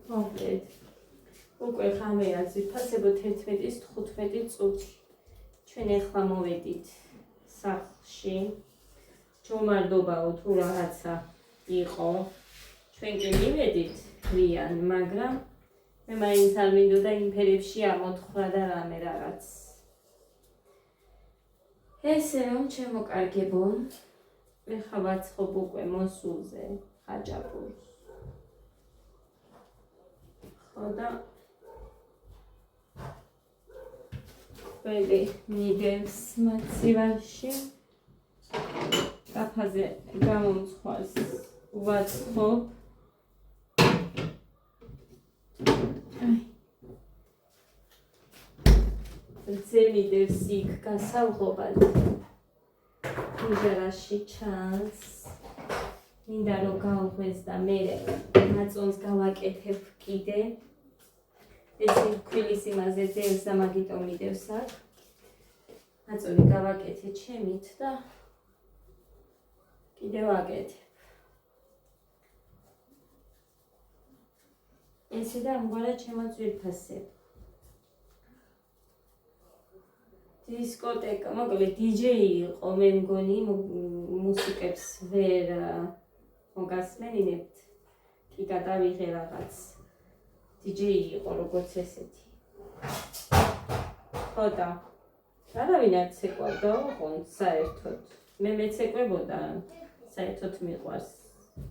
მოკლედ. უკვე ღამეა ძირფასებო 11:15 წუთი. ჩვენ ახლა მოვედით სახლში. ჯომარდობაო თუ რაღაცა იყო. ჩვენ კი მივედით გვიან, მაგრამ მე მაინც არ მინდოდა იმ ფერებში ამოთხრა და რამე რაღაც. ესე რომ ჩემო კარგებო, ეხლა ვაცხობ უკვე მოსულზე ხაჭაპურს. ხო და ყველი მიდევს მაცივარში. კაფაზე გამომცხვას ვაცხობ. ზემიდევს იქ გასალღობად. ნიჟარაში ჩანს. მინდა რომ გავღვეს და მე მაწონს გავაკეთებ კიდე. ეს ქვილის იმაზე ძევს და მაგიტომ მიდევს აქ. მაწონი გავაკეთე ჩემით და კიდე ვაკეთებ. ესე და ამგვარად ჩემო ძვირფასებო. დისკოტეკა, მოკლედ დიჯეი იყო, მე მგონი მუსიკებს ვერ მოგასმენინებთ. კი გადავიღე რაღაც. დიჯეი იყო როგორც ესეთი. ხო და არავინ არ ცეკვავდა ოღონდ საერთოდ. მე მეცეკვებოდა, საერთოდ მიყვარს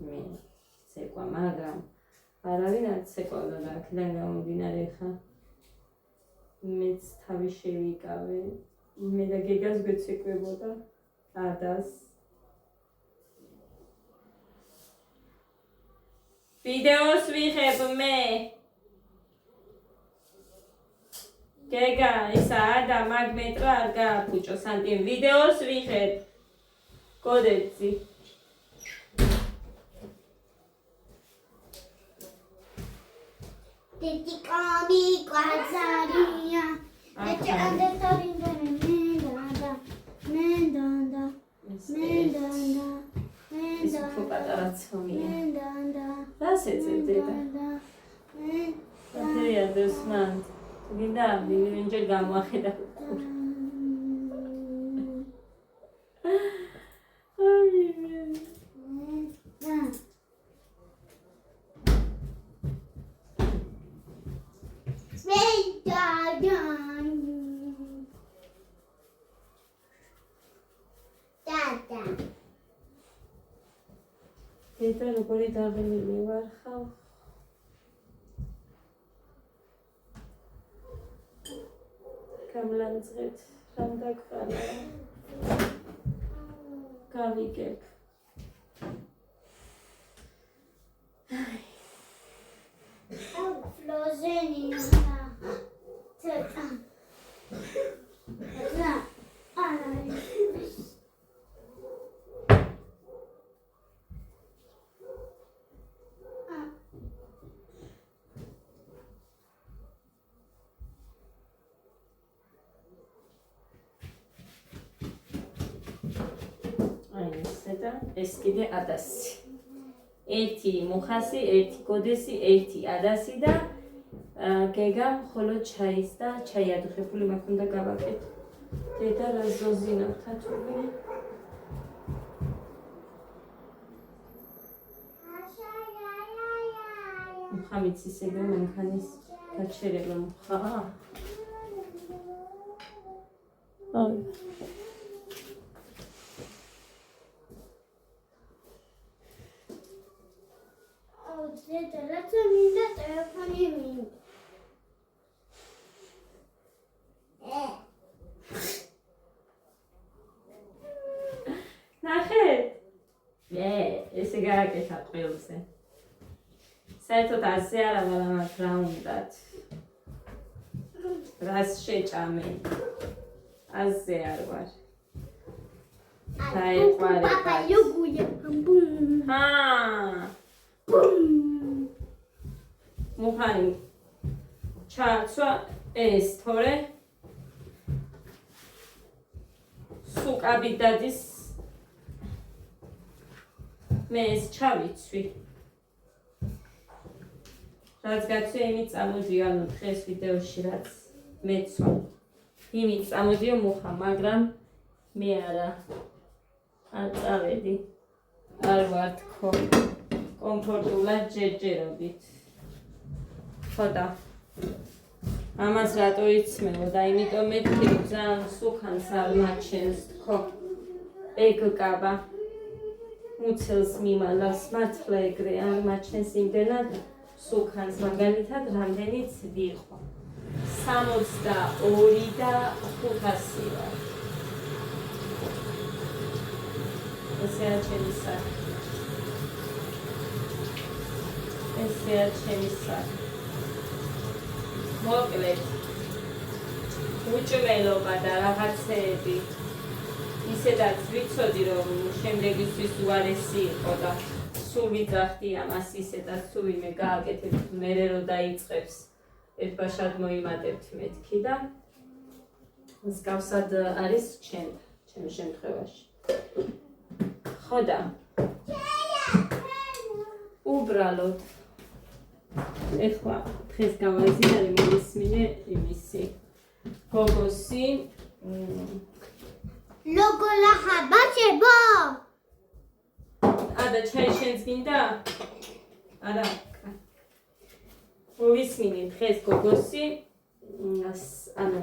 მე ცეკვა, მაგრამ არავინ არ ცეკვავდა და აქედან გამომდინარე ხა მეც თავი შევიკავე. მე და გეგას გვეცეკვებოდა ადას. ვიდეოს ვიღებ მე. გეგა, ისა ადა მაგ მეტრა არ გააფუჭო სანტიმ. ვიდეოს ვიღებ. გოდეცი. Dedicami quazaria. That's it, yeah, this man. Ginda, we gamma. Eta როგორი დაღლილი ვარ ხალ. გამლანძღეთ, რამ დაგყარა. გავიგებ. Flozenia. Teta. ეს კიდე ადასი. ერთი მუხასი, ერთი გოდესი, ერთი ადასი და გეგამ ხოლო ჩაის და ჩაი ადუხებული მაქვს უნდა გავაკეთო. დედა რა ზოზინა თათული. მუხამიც ისევე მანქანის გაჩერება მუხა. აი Let's minda telefoni minda. ნახეთ? ესე გააკეთა ყველზე. საერთოდ ასე არა, მაგრამ რა უნდათ. რას შეჭამე? ასე არ ვარ. დაიყვარე. Papa yoguya. მუხანი ჩაცვა ეს თორე სუკაბი დადის მე ეს ჩავიცვი რაც გაცვია, იმით წამოდიო, ანუ დღეს ვიდეოში რაც მეცვა. იმით წამოდიო მუხა, მაგრამ მე არა. არ წავედი. არ ვარ თქო. კომფორტულად ჯერჯერობით. ხოდა. ამას რატო იცმევო და იმიტომ მეთქი ძალიან სუქანს არ მაჩენს თქო. ეგ კაბა. მუცელს მიმალავს მართლა ეგრე არ მაჩენს იმდენად სუქანს მაგალითად რამდენიც ვიყო 62 და 500 ვარ ესეა ჩემი საქმე მოკლედ უჭმელობა და რაღაცეები ისედაც ვიცოდი რომ შემდეგისთვის უარესი იყო და სულ ვიძახდი ამას ისედაც თუ ვინმე გააკეთებთ მერე რომ დაიწყებს ერთბაშად მოიმატებთ მეთქი და მსგავსად არის ჩემი შემთხვევაში ხოდა უბრალოდ ეხლა დღეს გავაიზიარე მომისმინე იმისი გოგოსი Logo la habachebo. Ada chai შენს გინდა? არა. მოვისმინე დღეს გოგოსი ანუ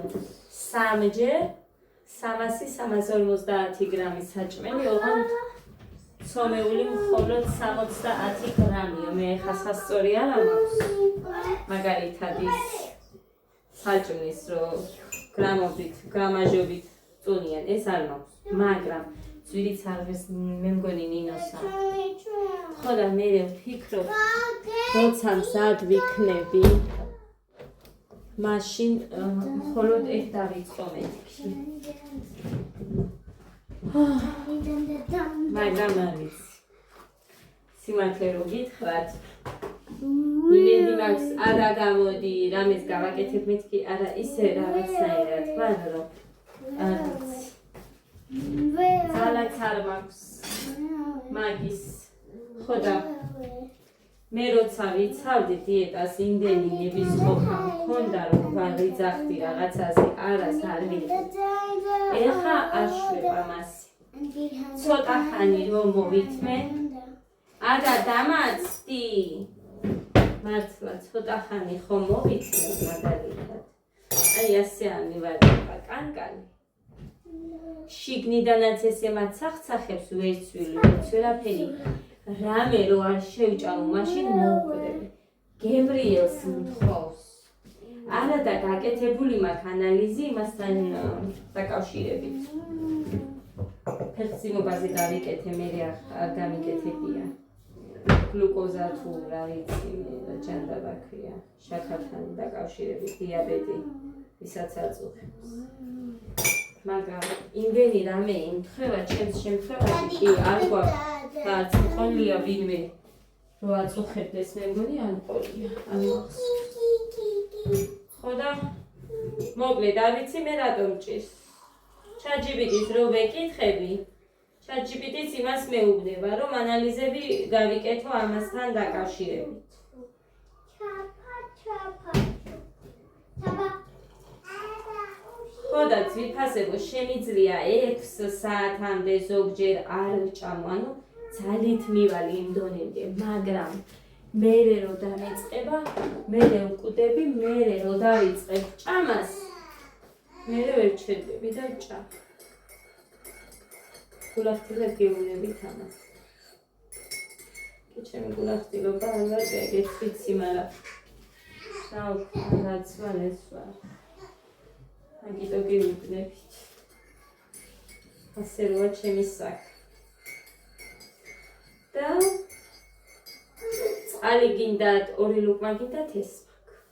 350 გრამი საჭმელი, ოღონდ ცომეული მხოლოდ 70 გრამია. მე ხა სასწორი არა მაქვს. მაგალითად ის საჭმლის რო გრამაჟობით წუნიან ეს არ მაქვს, მაგრამ ძვირიც არის მე მგონი ნინოსა. ხოდა მე ვფიქრობ, როცა მზად ვიქნები, მაშინ მხოლოდ ეს დავიწყო მეთქი. მაგრამ არ ვიცი. სიმართლე რო გითხრათ, იმედი მაქვს არა გამოდი, რამეს გავაკეთებ მეთქი, არა ისე რაღაცნაირად ვარ რომ ძალაც არ მაქვს მაგის ხოდა მე როცა ვიცავდი დიეტას იმდენი ნების ყოფა მქონდა რომ ვიძახდი რაღაცაზე არას არ ვიყიდ ეხა არ შვებ ამას ცოტა ხანი რომ მოვითმე არა დამაცდი მართლა ცოტა ხანი ხომ მოვითმე მაგალითად აი ასე ამივარდება კანკანი შიგნიდანაც ესე მაცახცახებს ვერცვილი ვერაფერი რამე რო არ შევჭამო მაშინ მოვკვდები გებრიელს მთხოვს არა და გაკეთებული მაქვს ანალიზი იმასთან დაკავშირებით ფერხსიმობაზე გავიკეთე მე არ გამიკეთებია გლუკოზა თუ რა ვიცი ჯანდაბა ქვია შაქართან დაკავშირებით დიაბეტი ვისაც აწუხებს მაგრამ იმდენი რამე იმთხრება ჩემს შემთხვევაში კი არ გვაქვს რაც მყოლია ვინმე რო აწუხებდეს მე მგონი არ მყოლია არ მახსოვს ხოდა მოკლედ არ ვიცი მე რატომ ჭირს ChatGPT-ს რო ვეკითხები ChatGPT-ს იმას მეუბნება რომ ანალიზები გავიკეთო ამასთან დაკავშირებით ხოდა ვიფასებო შემიძლია 6 საათამდე ზოგჯერ არ ვჭამო, ანუ ძალით მივალე იმ დონემდე, მაგრამ მერე რო დამეწყება, მერე ვკვდები, მერე რო დავიწყებ ჭამას, მერე ვერ ჩერდები და ვჭამ. გულახდილად გეუბნებით ამას. კი ჩემი გულახდილობა არ ვარ ეგეც ვიცი, მაგრამ რა ვქნა, რაც ვარ ეს ვარ. აგიტო გეუბნებით. ასე როა ჩემი საქმე. და წყალი გინდათ, 2 ლუკმა გინდათ ეს მაქვს.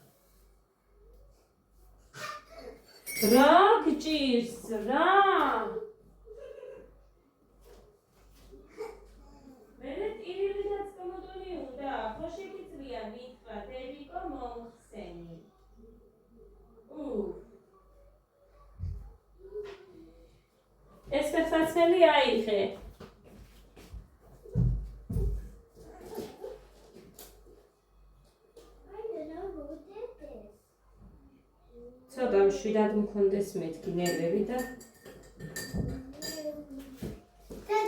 რა გჭირს, რა? მერე ტირილიდაც კომოდონი უნდა, ხო შეგიძლია მითხრა, დევიკო მომხსენი. ეს ფეხსაცმელი აიღე. შვიდად მქონდეს მეთქი ნერვები და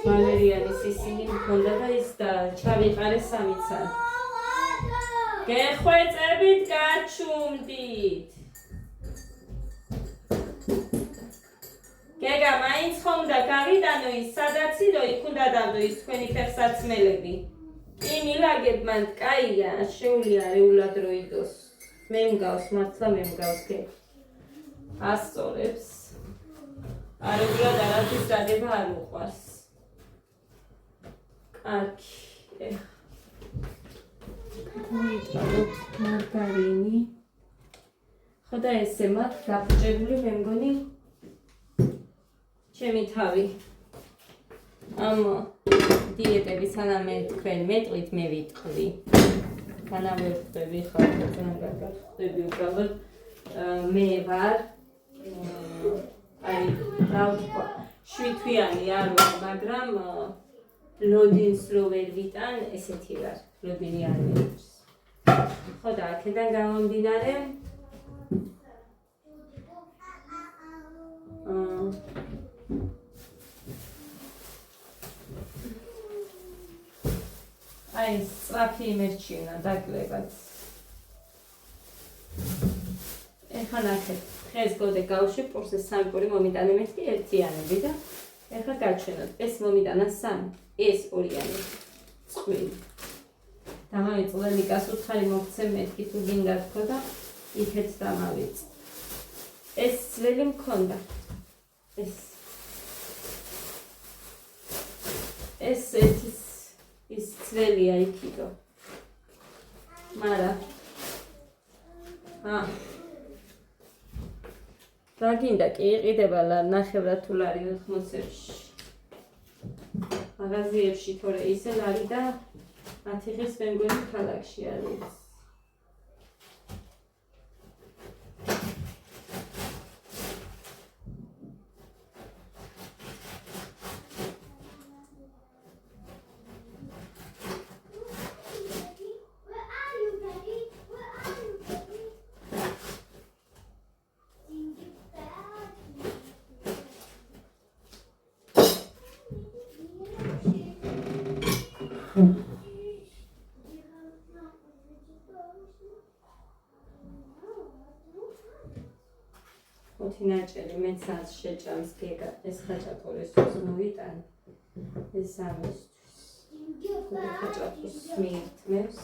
ვალერიანის ისინი მქონდა და ის და ჩავიყარე 3 წელი. გეხვეწებით გაჩუმდით. გეგა მაინც ხომ და გავიდანო ის სადაც იდო იქ უნდა დავდო ის თქვენი ფეხსაცმელები. კი მილაგებ მან კაია შეუძლია რეულად რო იდოს. მე მგავს მართლა მე მგავს გე. ასწორებს. არუბრად არაფრის დადება არ უყვარს. კარგი. მოვიტანოთ მარგარინი. ხო და ესე მაქვს გაფუჭებული მე მგონი ჩემი თავი. ამ დიეტების სანამ თქვენ მეტყვით მე ვიტყვი. განავე ვხვდები ხარ ძალიან კარგად ვხვდები უბრალოდ მე ვარ აი რა ვთქვა 7 თვიანი არ ვარ მაგრამ ლოდინს რო ვერ ვიტან ესეთი ვარ ლოდინი არ მივიჭს. ხო და აქედან გამომდინარე აი სწრაფი იმერჩინა დაკლებად. ეხლა ნახეთ, დღეს გოდე გავში პურსზე 3 პური მომიტანე მეთქი ერთიანები და ეხლა გაჩვენოთ ეს მომიტანა 3, ეს 2-იანი წყვილი. დამავიწყდა ლიკას უთხარი მოგცე მეთქი თუ გინდა თქო და იქეთ დამავიწყ. ეს ძველი მქონდა. ეს ის ძველია იქიდო. მარა. დაგინდა კი იყიდება ნახევრად თუ ლარი 80-ებში. მაღაზიებში თორე ისე ლარი და 10 ღირს მე მგონი ქალაქში არის. ნაჭერი მეცაც შეჭამს გეგა ეს ხაჭაპურის მოვიტან ეს ამისთვის ხაჭაპურს მიირთმევს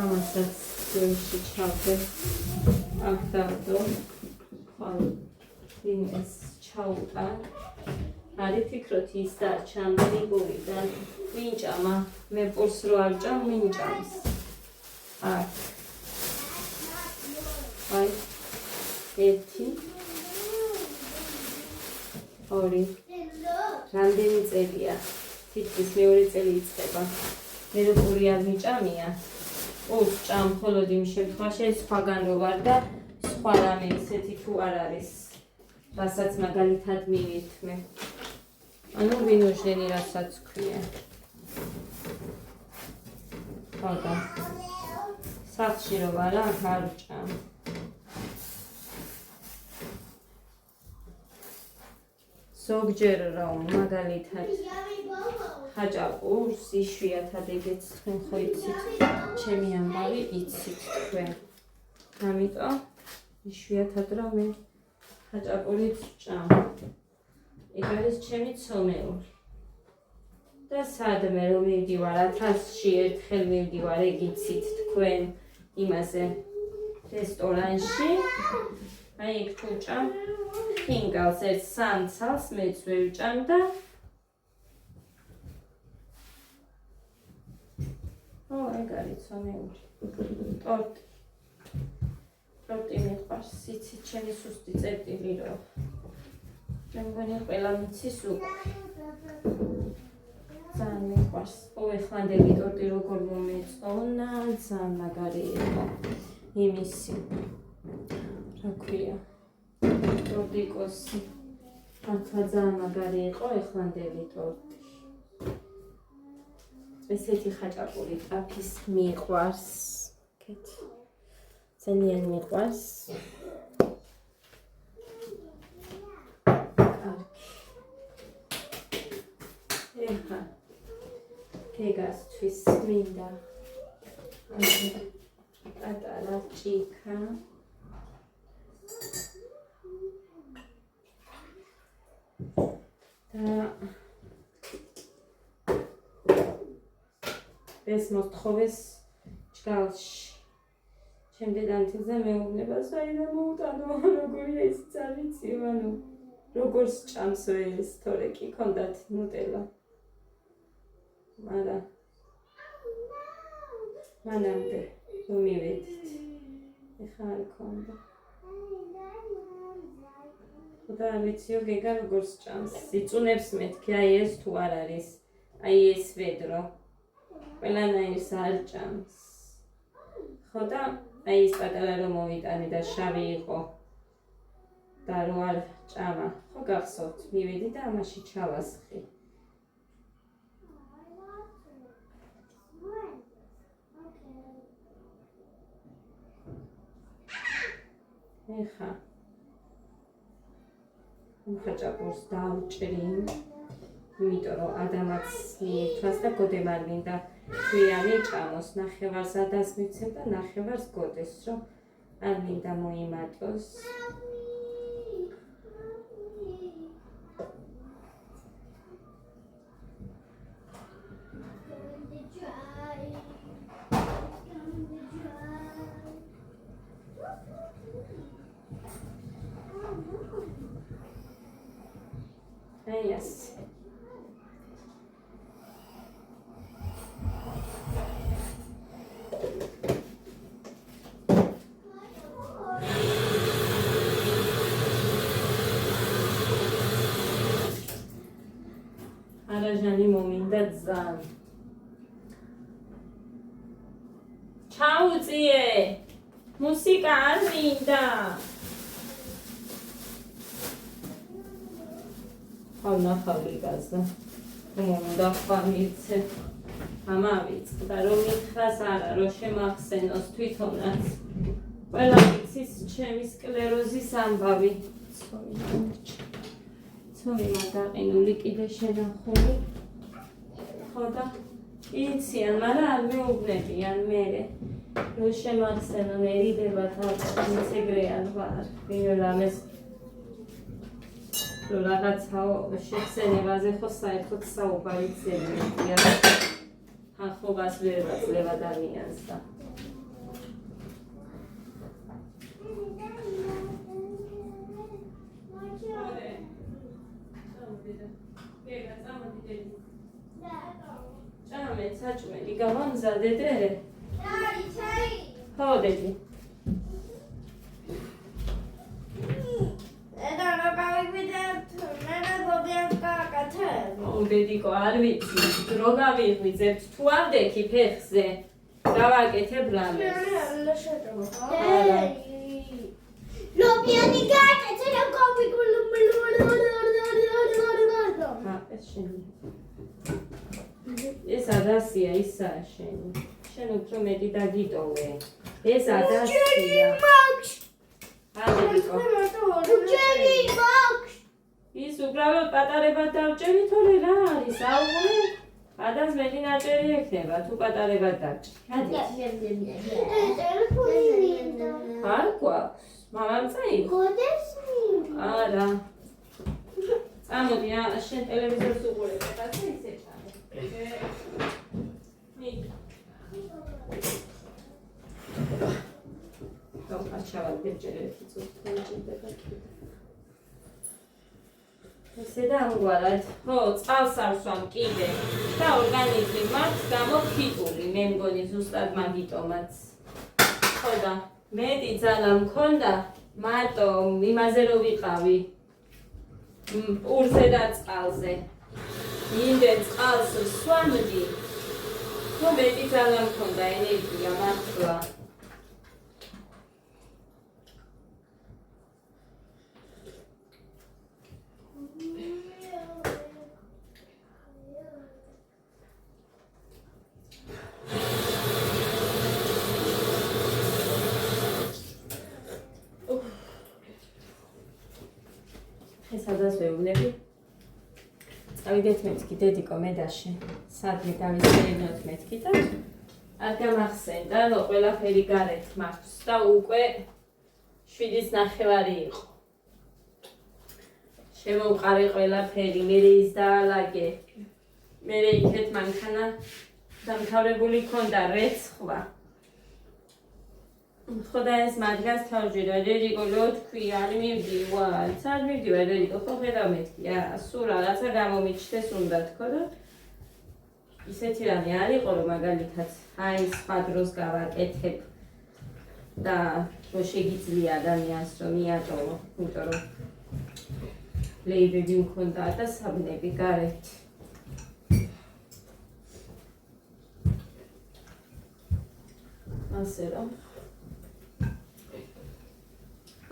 ამასაც გემში ჩავდე აქ დავდო ხოლმე ეს ჩაუტა არის ფიქრობ ის დარჩა ამდენი გულიდან მინჭამა მე პურს რო არ ჭამ მინჭამს აქ აი 1 2 რამდენი წელია თითქმის მეორე წელი იწყება მე რო პური არ მიჭამია პურს ჭამ მხოლოდ იმ შემთხვევაში სხვაგან რო ვარ და სხვა რამე ისეთი თუ არ არის რასაც მაგალითად მივირთმე ანუ ვინოჟენი რასაც ქვია ხოდა სახლში რო ვარ არ ჭამ ზოგჯერ რომ მაგალითად ხაჭაპურს იშვიათად ეგეც თქვენ ხო იცით ჩემი ამბავი იცით თქვენ ამიტომ იშვიათად რომ მე ხაჭაპურით ჭამ ეგ არის ჩემი ცომეული და სადმე რომ მივდივარ 1000-ში ერთხელ მივდივარ ეგ იცით თქვენ იმაზე რესტორანში აი ეგ თუ ჭამ ხინგალს ერთ 3 წელს მეც ვევჭამ და ეგ არის ცომეული ტორტი მიყვარს იცით ჩემი სუსტი წერტილი რო მე მგონი ყველა მიცის უკვე ძალიან მიყვარს ეხლანდელი ტორტი როგორ მომეწონა ძალიან მაგარი იყო იმისი რა ქვია ტორტიკოსი მართლა ძალიან მაგარი იყო ეხლანდელი ტორტი ესეთი ხაჭაპური ტაფის მიყვარს. კეთ. ძალიან მიყვარს. ეხა კეგასთვის მინდა პატარა ჭიქა. და ეს მოსთხოვეს ჭგალში. ჩემ დედამთილზე მეუბნება საიდან მოუტანო, როგორია ის წავიწიო, ანუ როგორც ჭამს ეს თორე კი ქონდათ ნუტელა. მაგრამ მანამდე რომ მივედით. ეხლა არ ქონდა. ხოდა არ ვიციო გეგა როგორც ჭამს. იწუნებს მეთქი, აი ეს თუ არ არის. აი ეს ვედრო. ყველანაირს არ ჭამს. ხოდა აი ეს პატარა რომ მოვიტანე და შავი იყო და რო არ ჭამა. ხო გახსოვთ, მივედი და ამაში ჩავასხი. ეხა ხაჭაპურს დავჭრი, იმიტომ რომ ადამაც მიირთვას და გოდემ არ მინდა ჩვიანი ჭამოს. ნახევარს ადას მიცემ და ნახევარს გოდეს, რომ არ მინდა მოიმატოს. აი ასე. არაჟანი მომინდა ძალიან. ჩაუწიე. მუსიკა არ მინდა. ნახავი გაზა. მომდა ხამიცე. ამავიწყდა რომ მითხრას არა, რომ შემახსენოს თვითონაც. ყველა იცის ჩემი სკლეროზის ამბავი. ცომი მაგაყინული კიდე შენახული. ხოდა იციან, მაგრამ არ მეუბნებიან მერე. რომ შემახსენონ ერიდება თავს ეგრე არ ვარ. ვინ რამეს რომ რაღაცაო შეხსენებაზე ხო საერთოდ საუბარი წერია. ახლობას ვერ ვაძლევ ადამიანს და ჭამე საჭმელი გამამზადე? ხო დედი. დედიკო არ ვიცი, დრო გავიღვიძებთ თუ ავდექი ფეხზე, დავაკეთებ რამეს. ლობიანი გააკეთე და გავიგულო. ეს შენი. ეს ადასია, ისაა შენი. შენ უფრო მეტი დაგიტოვე. ეს ადასია. დედიკო. უჩერი მაქვს. ის უბრალოდ პატარებად დავჭერი, თორე რა არის, აუღლე? ადას მეტი ნაჭერი ექნება, თუ პატარებად დავჭრი. ტელეფონი მინდა. არ გვაქვს, მამამ წაიღო. გოდეს მინდა. არა. წამოდი, შენ ტელევიზორს უყურებ, კაცი ისე ჭამე. გავხარჩავად გეჭერეთი წუთი. ესე და ამგვარად, ხო, წყალს არ ვსვამ კიდე და ორგანიზმი მაქვს გამოფიტული, მე მგონი ზუსტად მაგიტომაც. ხო და მეტი ძალა მქონდა, მარტო იმაზე რომ ვიყავი პურზე და წყალზე. იმდენ წყალს ვსვამდი, ხო მეტი ძალა მქონდა, ენერგია მართლა. სადაც ვეუბნები. წავიდეთ მეთქი, დედიკო მედაში. სადმე გავისწრებინოთ მეთქი და არ გამახსენდა, რომ ყველაფერი გარეთ მაქვს და უკვე 7:30 იყო. შემოვყარე ყველაფერი, მერე ის დაალაგე. მერე იქეთ მანქანა დამთავრებული ქონდა რეცხვა. ხოდა ეს მათგანს თავჯერა, დედიკო რო თქვი არ მივდივარ, არ მივდივარ დედიკო, ხო ხედავ მეთქია, სულ რაღაცა გამომიჩნდეს უნდა თქო და ისეთი რამე არ იყო რომ მაგალითად აი სხვა დროს გავაკეთებ და რო შეგიძლია ადამიანს რომ მიატოვო, იმიტომ რომ ლეიბები მქონდა და საბნები გარეთ. ასე რომ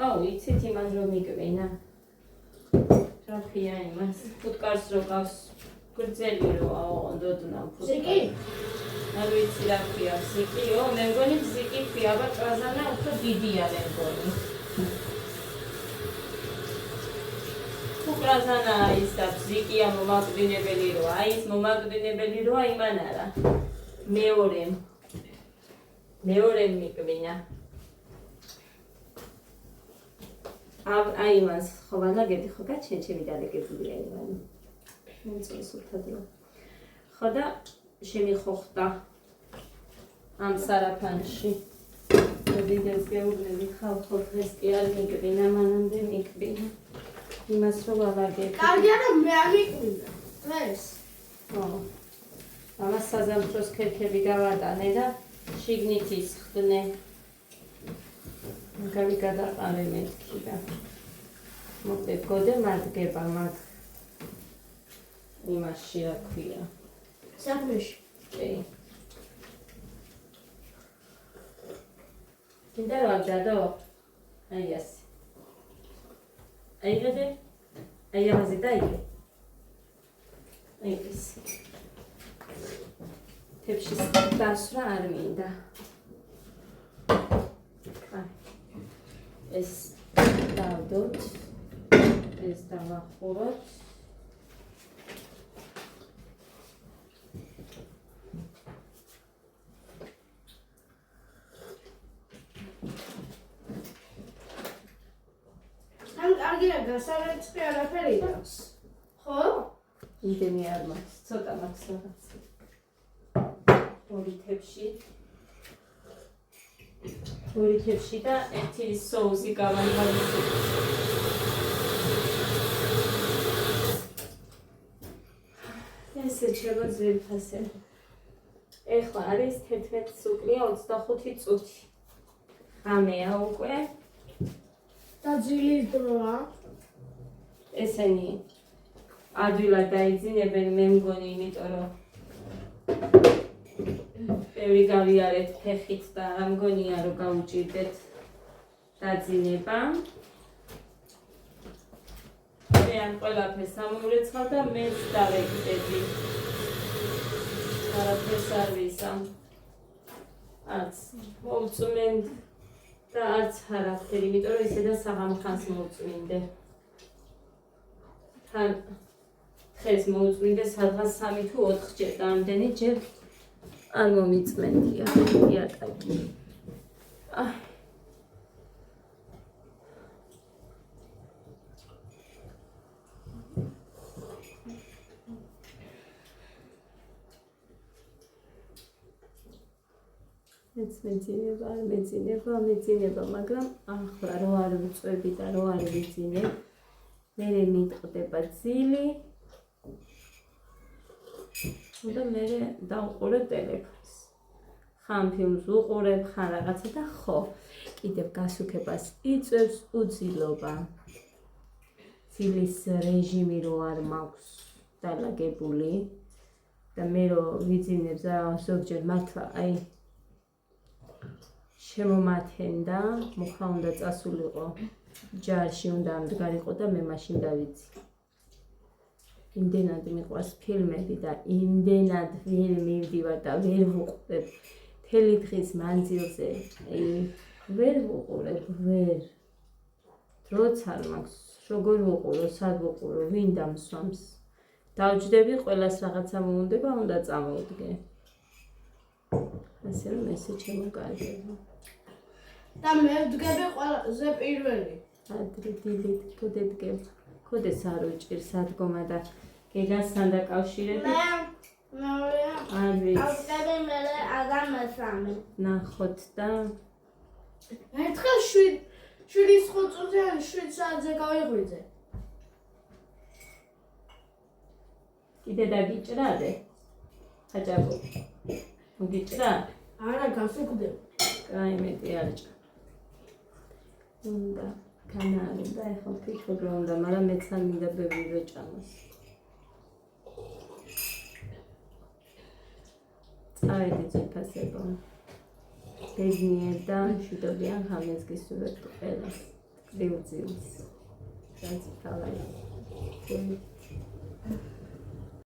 აუ, იცით იმას რომ მიგვინა. რა ქვია იმას? ფუტკარს რო გავს გრძელი რო აონდოდნა ფუტკარი. ზიკი? არ ვიცი რა ქვია, ზიკიო? მე მგონი ზიკი ქვია, აბა ტრაზანა უფრო დიდია მე მგონი. ტრაზანა ის და ზიკია მომაკვდინებელი როა, აი ის მომაკვდინებელი როა იმან არა. მეორე მიკვინა. აი იმას ხო ვანაგები ხო გაჩენ ჩემი დალეგებულია იმანი. მომწონს უთადრო. ხო და შემიხოხდა ამ სარაფანში. ვიდეოს გეუბნები ხალხო დღეს კი არ მიკვინა, მანამდე მიკვინა. იმას რომ ვავაგებ. კარგია რომ მე არ მიკვინა. დღეს. ხო. ამას საზამთროს ქერქები გავატანე და შიგნით ისხდნე. მაგარი გადაყარე მეთქი და მოკლედ გოდე მადგება მაგ იმაში რა ქვია. საქმეში. კი. მინდა რომ დადო? აი ასე. აიღე? აი ამაზე დაიგე. აი ეს. თებში დასრა არ მინდა. ეს დავდოთ, ეს დავახუროთ. ამ კარგია გასარეცხი არაფერი აქვს. ხო? იმდენი არ მაქვს, ცოტა მაქვს რაღაც. ორი თებში და ერთი соуსი გავანვალისებ. ესე შეგვიძლია. ეხლა არის 11 სუკლია 25 წუთი. ამეა უკვე. და ძილის დროა. ესენი ადვილად დაიძინებენ, მე მგონი, იმიტომ რომ ბევრი გავიარეთ ფეხით და არ მგონია რომ გავუჭირდეთ დაძინება. მე ამ ყველაფერს ამომრეცხავ და მეც დავეკიდები. არაფერს არ ვისამ. არც მოვწმენ და არც არაფერი, იმიტომ რომ ისედაც საღამ ხანს მოვწმინდე. თან დღეს მოვწმინდე სადღაც 3 თუ 4 ჯერ და ამდენი ჯერ არ მომიწმენდია. იატაკი. აი. მეცინება, მაგრამ ახლა რო არ ვიწვევი და რო არ ვიძინებ, მერე მიტყდება ძილი. და მე დავყურებ ტელეფონს. ხან ფილმს უყურებ, ხან რაღაცა და ხო, კიდევ გასუქებას იწევს უძილობა. ძილის რეჟიმი რო არ მაქვს დალაგებული და მე რო ვიძინებ ზოგჯერ მართლა აი შემომათენდა, მუხა უნდა წასულიყო, ჯარში უნდა ამდგარიყო და მე მაშინ დავიცი. იმდენად მიყვარს ფილმები და იმდენად ვერ მივდივარ და ვერ ვუყურებ მთელი დღის მანძილზე, ვერ ვუყურებ, ვერ. დროც არ მაქვს, როგორ ვუყურო, სად ვუყურო, ვინ დამსვამს. დავჯდები, ყველას რაღაცა მოუნდება, უნდა წამოვდგე. ასე რომ ესე შემოკარგება. და მე ვდგები ყველაზე პირველი. ადრე დილით ქოდედგებ. ქოდეს არ უჭირს ადგომა და გეგასთან დაკავშირებით. მეორე არის ავწევი მე ადამ მესამე. ნახოთ და ერთხელ 7 წუთი ან 7 საათზე გავიღვიძე. კიდე დაგიჭრადე. ხაჭაპო. მოგიჭრა? არა გასუქდება. კაი მეტი არ ჭრა. უნდა განაარე და ეხლა ვფიქრობ რომ უნდა, მაგრამ მეც არ მინდა ბევრი ვეჭამოს. წავედი ძვირფასებო. ბედნიერ და მშვიდობიან ღამეს გისურვებთ ყველას. კრივ ძილს. რაც თავი.